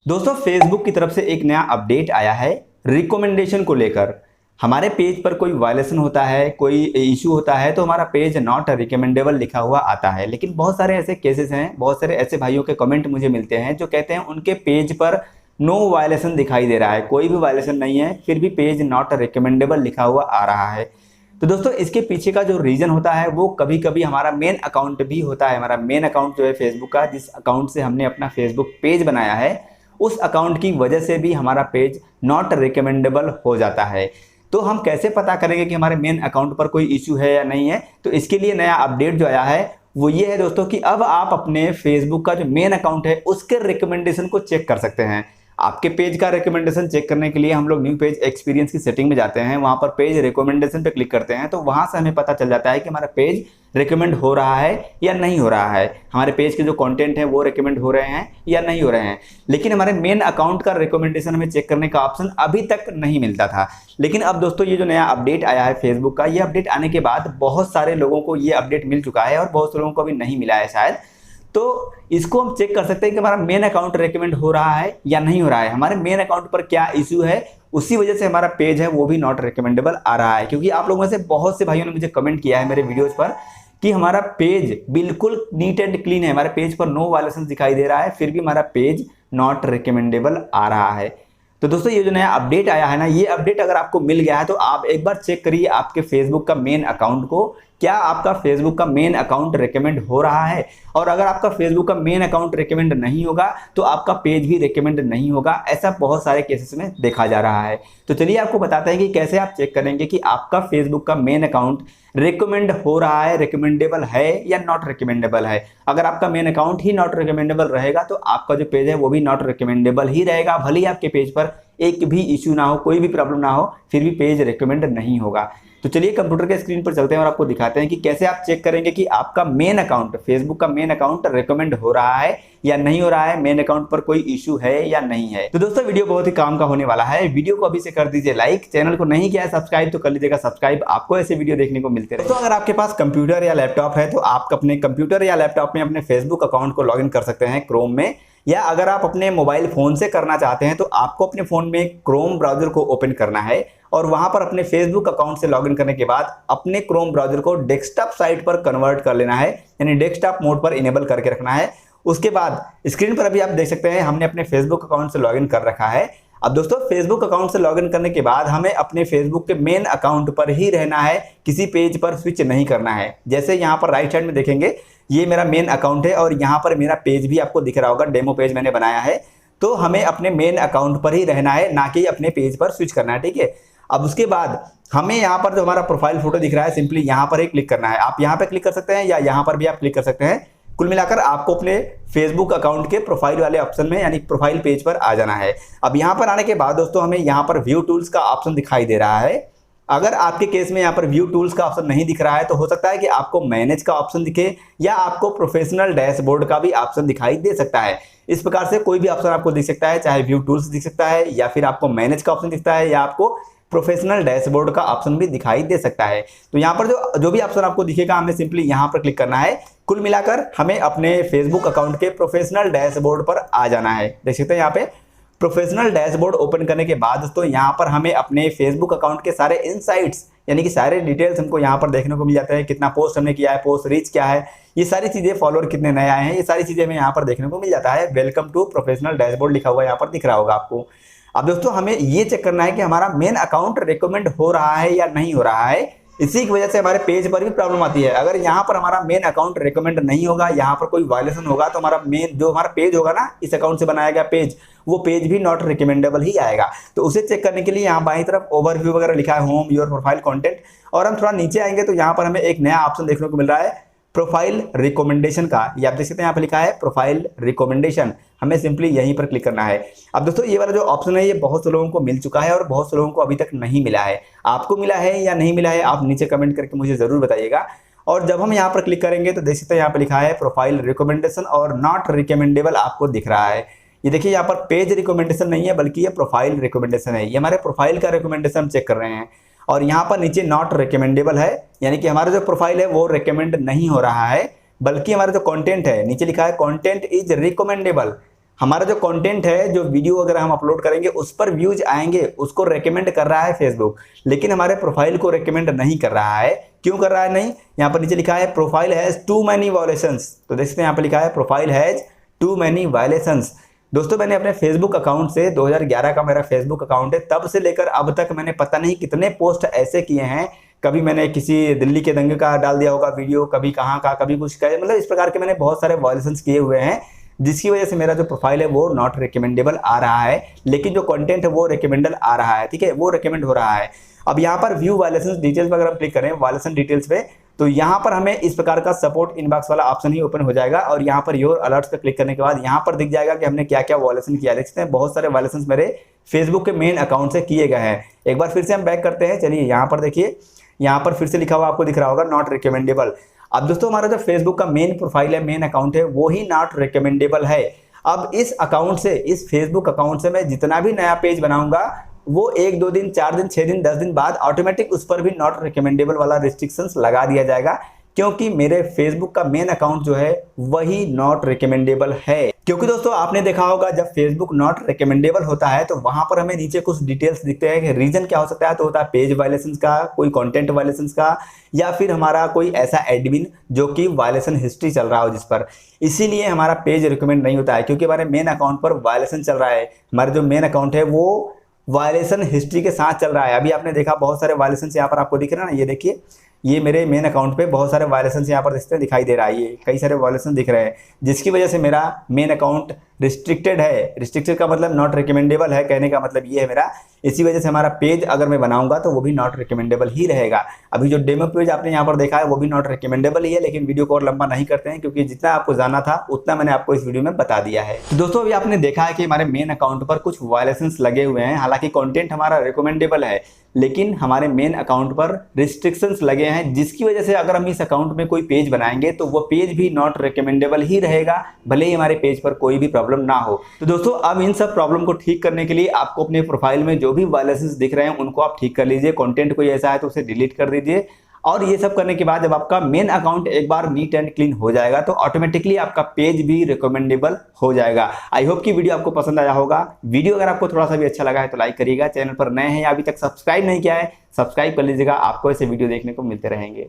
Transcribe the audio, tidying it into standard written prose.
दोस्तों फेसबुक की तरफ से एक नया अपडेट आया है रिकमेंडेशन को लेकर। हमारे पेज पर कोई वायलेशन होता है, कोई इशू होता है तो हमारा पेज नॉट रिकमेंडेबल लिखा हुआ आता है। लेकिन बहुत सारे ऐसे केसेस हैं, बहुत सारे ऐसे भाइयों के कमेंट मुझे मिलते हैं जो कहते हैं उनके पेज पर नो वायलेशन दिखाई दे रहा है, कोई भी वायलेशन नहीं है, फिर भी पेज नॉट रिकमेंडेबल लिखा हुआ आ रहा है। तो दोस्तों इसके पीछे का जो रीजन होता है वो कभी कभी हमारा मेन अकाउंट भी होता है। हमारा मेन अकाउंट जो है फेसबुक का, जिस अकाउंट से हमने अपना फेसबुक पेज बनाया है, उस अकाउंट की वजह से भी हमारा पेज नॉट रिकमेंडेबल हो जाता है। तो हम कैसे पता करेंगे कि हमारे मेन अकाउंट पर कोई इश्यू है या नहीं है? तो इसके लिए नया अपडेट जो आया है वो ये है दोस्तों कि अब आप अपने फेसबुक का जो मेन अकाउंट है उसके रिकमेंडेशन को चेक कर सकते हैं। आपके पेज का रिकमेंडेशन चेक करने के लिए हम लोग न्यू पेज एक्सपीरियंस की सेटिंग में जाते हैं, वहां पर पेज रिकमेंडेशन पे क्लिक करते हैं, तो वहां से हमें पता चल जाता है कि हमारा पेज रिकमेंड हो रहा है या नहीं हो रहा है, हमारे पेज के जो कंटेंट है वो रिकमेंड हो रहे हैं या नहीं हो रहे हैं। लेकिन हमारे मेन अकाउंट का रिकमेंडेशन हमें चेक करने का ऑप्शन अभी तक नहीं मिलता था। लेकिन अब दोस्तों ये जो नया अपडेट आया है फेसबुक का, ये अपडेट आने के बाद बहुत सारे लोगों को ये अपडेट मिल चुका है और बहुत से लोगों को अभी नहीं मिला है शायद। तो इसको हम चेक कर सकते हैं कि हमारा मेन अकाउंट रेकमेंड हो रहा है या नहीं हो रहा है, हमारे मेन अकाउंट पर क्या इशू है, उसी वजह से हमारा पेज है वो भी नॉट रिकमेंडेबल आ रहा है। क्योंकि आप लोगों में से बहुत से भाइयों ने मुझे कमेंट किया है मेरे वीडियोस पर कि हमारा पेज बिल्कुल नीट एंड क्लीन है, हमारे पेज पर नो वायलेशन दिखाई दे रहा है, फिर भी हमारा पेज नॉट रिकमेंडेबल आ रहा है। तो दोस्तों ये जो नया अपडेट आया है ना, ये अपडेट अगर आपको मिल गया है तो आप एक बार चेक करिए आपके फेसबुक का मेन अकाउंट को, क्या आपका फेसबुक का मेन अकाउंट रिकमेंड हो रहा है। और अगर आपका फेसबुक का मेन अकाउंट रिकमेंड नहीं होगा तो आपका पेज भी रिकमेंड नहीं होगा। ऐसा बहुत सारे केसेस में देखा जा रहा है। तो चलिए आपको बताते हैं कि कैसे आप चेक करेंगे कि आपका फेसबुक का मेन अकाउंट रिकमेंड हो रहा है, रिकमेंडेबल है या नॉट रिकमेंडेबल है। अगर आपका main account he not recommendable रहेगा तो आपका जो पेज है वो भी नॉट रिकमेंडेबल ही रहेगा। भले ही आपके पेज पर एक भी इश्यू ना हो, कोई भी प्रॉब्लम ना हो, फिर भी पेज रिकमेंड नहीं होगा। तो चलिए कंप्यूटर के स्क्रीन पर चलते हैं और आपको दिखाते हैं कि कैसे आप चेक करेंगे कि आपका मेन अकाउंट, फेसबुक का मेन अकाउंट रिकमेंड हो रहा है या नहीं हो रहा है, मेन अकाउंट पर कोई इशू है या नहीं है। तो दोस्तों वीडियो बहुत ही काम का होने वाला है, वीडियो को अभी से कर दीजिए लाइक, चैनल को नहीं किया है सब्सक्राइब तो कर लीजिएगा सब्सक्राइब, आपको ऐसे वीडियो देखने को मिलते रहे। तो अगर आपके पास कंप्यूटर या लैपटॉप है तो आप अपने कंप्यूटर या लैपटॉप में अपने फेसबुक अकाउंट को लॉगिन कर सकते हैं क्रोम में, या अगर आप अपने मोबाइल फोन से करना चाहते हैं तो आपको अपने फोन में क्रोम ब्राउजर को ओपन करना है और वहां पर अपने फेसबुक अकाउंट से लॉगिन करने के बाद अपने क्रोम ब्राउजर को डेस्कटॉप साइट पर कन्वर्ट कर लेना है, यानी डेस्कटॉप मोड पर इनेबल करके रखना है। उसके बाद स्क्रीन पर अभी आप देख सकते हैं हमने अपने फेसबुक अकाउंट से लॉगिन कर रखा है। अब दोस्तों फेसबुक अकाउंट से लॉगिन करने के बाद हमें अपने फेसबुक के मेन अकाउंट पर ही रहना है, किसी पेज पर स्विच नहीं करना है। जैसे यहाँ पर राइट साइड में देखेंगे ये मेरा मेन अकाउंट है और यहाँ पर मेरा पेज भी आपको दिख रहा होगा, डेमो पेज मैंने बनाया है। तो हमें अपने मेन अकाउंट पर ही रहना है, ना कि अपने पेज पर स्विच करना है, ठीक है। अब उसके बाद हमें यहाँ पर जो हमारा प्रोफाइल फोटो दिख रहा है सिंपली यहाँ पर ही क्लिक करना है। आप यहाँ पे क्लिक कर सकते हैं या यहाँ पर भी आप क्लिक कर सकते हैं। कुल मिलाकर आपको अपने फेसबुक अकाउंट के प्रोफाइल वाले ऑप्शन में यानी प्रोफाइल पेज पर आ जाना है। अब यहाँ पर आने के बाद दोस्तों हमें यहाँ पर व्यू टूल्स का ऑप्शन दिखाई दे रहा है। अगर आपके केस में यहाँ पर व्यू टूल्स का ऑप्शन नहीं दिख रहा है तो हो सकता है कि आपको मैनेज का ऑप्शन दिखे या आपको प्रोफेशनल डैशबोर्ड का भी ऑप्शन दिखाई दे सकता है। इस प्रकार से कोई भी ऑप्शन आपको दिख सकता है, चाहे व्यू टूल्स दिख सकता है या फिर आपको मैनेज का ऑप्शन दिखता है या आपको प्रोफेशनल डैशबोर्ड का ऑप्शन भी दिखाई दे सकता है। तो यहाँ पर जो भी ऑप्शन आपको दिखेगा हमें सिंपली यहाँ पर क्लिक करना है। कुल मिलाकर हमें अपने फेसबुक अकाउंट के प्रोफेशनल डैशबोर्ड पर आ जाना है। देख सकते हैं यहाँ पे प्रोफेशनल डैशबोर्ड ओपन करने के बाद दोस्तों यहाँ पर हमें अपने फेसबुक अकाउंट के सारे इनसाइट्स यानी कि सारे डिटेल्स हमको यहाँ पर देखने को मिल जाते हैं। कितना पोस्ट हमने किया है, पोस्ट रीच क्या है, ये सारी चीजें, फॉलोअर कितने नए आए हैं, ये सारी चीजें हमें यहाँ पर देखने को मिल जाता है। वेलकम टू प्रोफेशनल डैशबोर्ड लिखा हुआ यहाँ पर दिख रहा होगा आपको। अब दोस्तों हमें ये चेक करना है कि हमारा मेन अकाउंट रिकमेंड हो रहा है या नहीं हो रहा है। इसी की वजह से हमारे पेज पर भी प्रॉब्लम आती है। अगर यहाँ पर हमारा मेन अकाउंट रिकमेंड नहीं होगा, यहाँ पर कोई वायलेशन होगा तो हमारा मेन जो हमारा पेज होगा ना, इस अकाउंट से बनाया गया पेज, वो पेज भी नॉट रिकमेंडेबल ही आएगा। तो उसे चेक करने के लिए यहाँ बाईं तरफ ओवरव्यू वगैरह लिखा है, होम, योर प्रोफाइल कंटेंट, और हम थोड़ा नीचे आएंगे तो यहाँ पर हमें एक नया ऑप्शन देखने को मिल रहा है प्रोफाइल रिकमेंडेशन का। ये आप देख सकते हैं यहाँ पर लिखा है प्रोफाइल रिकमेंडेशन, हमें सिंपली यहीं पर क्लिक करना है। अब दोस्तों ये वाला जो ऑप्शन है ये बहुत से लोगों को मिल चुका है और बहुत से लोगों को अभी तक नहीं मिला है। आपको मिला है या नहीं मिला है आप नीचे कमेंट करके मुझे जरूर बताइएगा। और जब हम यहाँ पर क्लिक करेंगे तो देख सकते हैं यहाँ पर लिखा है प्रोफाइल रिकमेंडेशन और नॉट रिकमेंडेबल आपको दिख रहा है। ये देखिए यहाँ पर पेज रिकमेंडेशन नहीं है बल्कि ये प्रोफाइल रिकमेंडेशन है। ये हमारे प्रोफाइल का रिकमेंडेशन हम चेक कर रहे हैं और यहाँ पर नीचे नॉट रिकमेंडेबल है, यानी कि हमारा जो प्रोफाइल है वो रिकमेंड नहीं हो रहा है, बल्कि हमारा जो कंटेंट है नीचे लिखा है कंटेंट इज रिकमेंडेबल, हमारा जो कंटेंट है, जो वीडियो अगर हम अपलोड करेंगे उस पर व्यूज आएंगे, उसको रेकमेंड कर रहा है फेसबुक, लेकिन हमारे प्रोफाइल को रेकमेंड नहीं कर रहा है। क्यों कर रहा है नहीं? यहाँ पर नीचे लिखा है profile has too many violations. तो देख सकते हैं यहाँ पर लिखा है profile has too many violations. दोस्तों मैंने अपने फेसबुक अकाउंट से 2011 का मेरा फेसबुक अकाउंट है, तब से लेकर अब तक मैंने पता नहीं कितने पोस्ट ऐसे किए हैं। कभी मैंने किसी दिल्ली के दंगे का डाल दिया होगा वीडियो, कभी कहाँ का, कभी कुछ का, मतलब इस प्रकार के मैंने बहुत सारे वायलेशंस किए हुए हैं, जिसकी वजह से मेरा जो प्रोफाइल है वो नॉट रिकमेंडेबल आ रहा है, लेकिन जो कंटेंट है वो रिकमेंडल आ रहा है। ठीक है, वो रिकमेंड हो रहा है। अब यहाँ पर व्यू वायलेशंस डिटेल्स पर अगर हम क्लिक करें वायलेशन डिटेल्स पे, तो यहाँ पर हमें इस प्रकार का सपोर्ट इनबॉक्स वाला ऑप्शन ही ओपन हो जाएगा और यहाँ पर योर अलर्ट्स पे क्लिक करने के बाद यहाँ पर दिख जाएगा कि हमने क्या क्या वायलेशन किया। देख सकते हैं बहुत सारे वायलेशंस मेरे फेसबुक के मेन अकाउंट से किए गए हैं। एक बार फिर से हम बैक करते हैं। चलिए यहाँ पर देखिए, यहाँ पर फिर से लिखा हुआ आपको दिख रहा होगा नॉट रिकमेंडेबल। अब दोस्तों हमारा जो फेसबुक का मेन प्रोफाइल है, मेन अकाउंट है, वो ही नॉट रिकमेंडेबल है। अब इस अकाउंट से, इस फेसबुक अकाउंट से मैं जितना भी नया पेज बनाऊंगा वो 1, 2 दिन, 4 दिन, 6 दिन, 10 दिन बाद ऑटोमेटिक उस पर भी नॉट रिकमेंडेबल वाला रिस्ट्रिक्शंस लगा दिया जाएगा, क्योंकि मेरे फेसबुक का मेन अकाउंट जो है वही नॉट रिकमेंडेबल है। क्योंकि दोस्तों आपने देखा होगा जब फेसबुक नॉट रिकमेंडेबल होता है तो वहां पर हमें नीचे कुछ डिटेल्स दिखते हैं कि रीजन क्या हो सकता है। तो होता है पेज वायलेशंस का, कोई कंटेंट वायलेशंस का, या फिर हमारा कोई ऐसा एडमिन जो कि वायलेशन हिस्ट्री चल रहा हो जिस पर, इसीलिए हमारा पेज रिकमेंड नहीं होता है, क्योंकि हमारे मेन अकाउंट पर वायलेशन चल रहा है। हमारे जो मेन अकाउंट है वो वायलेशन हिस्ट्री के साथ चल रहा है। अभी आपने देखा बहुत सारे वायलेशन यहाँ पर आपको दिख रहे हैं ना, ये देखिए, ये मेरे मेन अकाउंट पे बहुत सारे वायलेशंस यहाँ पर दिखाई दे रहा है, ये कई सारे वायलेशन दिख रहे हैं, जिसकी वजह से मेरा मेन अकाउंट रिस्ट्रिक्टेड है। रिस्ट्रिक्टेड का मतलब नॉट रिकमेंडेबल है, कहने का मतलब ये है मेरा। इसी वजह से हमारा पेज अगर मैं बनाऊंगा तो वो भी नॉट रिकमेंडेबल ही रहेगा। अभी जो डेमो पेज आपने यहाँ पर देखा है वो भी नॉट रिकमेंडेबल ही है, लेकिन वीडियो को और लंबा नहीं करते हैं, क्योंकि जितना आपको जानना था उतना मैंने आपको इस वीडियो में बता दिया है। तो दोस्तों अभी आपने देखा है कि हमारे मेन अकाउंट पर कुछ वायलेशंस लगे हुए हैं, हालांकि कंटेंट हमारा रिकमेंडेबल है, लेकिन हमारे मेन अकाउंट पर रिस्ट्रिक्शंस लगे हैं, जिसकी वजह से अगर हम इस अकाउंट में कोई पेज बनाएंगे तो वो पेज भी नॉट रिकमेंडेबल ही रहेगा, भले ही हमारे पेज पर कोई भी प्रॉब्लम ना हो। तो दोस्तों अब इन सब प्रॉब्लम को ठीक करने के लिए आपको अपने प्रोफाइल में जो भी वायलेशंस दिख रहे हैं उनको आप ठीक कर लीजिए। कंटेंट कोई ऐसा है तो उसे डिलीट कर दीजिए, और ये सब करने के बाद जब आपका मेन अकाउंट एक बार नीट एंड क्लीन हो जाएगा तो ऑटोमेटिकली आपका पेज भी रिकमेंडेबल हो जाएगा। आई होप कि वीडियो आपको पसंद आया होगा। वीडियो अगर आपको थोड़ा सा भी अच्छा लगा है तो लाइक करिएगा। चैनल पर नए हैं या अभी तक सब्सक्राइब नहीं किया है, सब्सक्राइब कर लीजिएगा। आपको ऐसे वीडियो देखने को मिलते रहेंगे।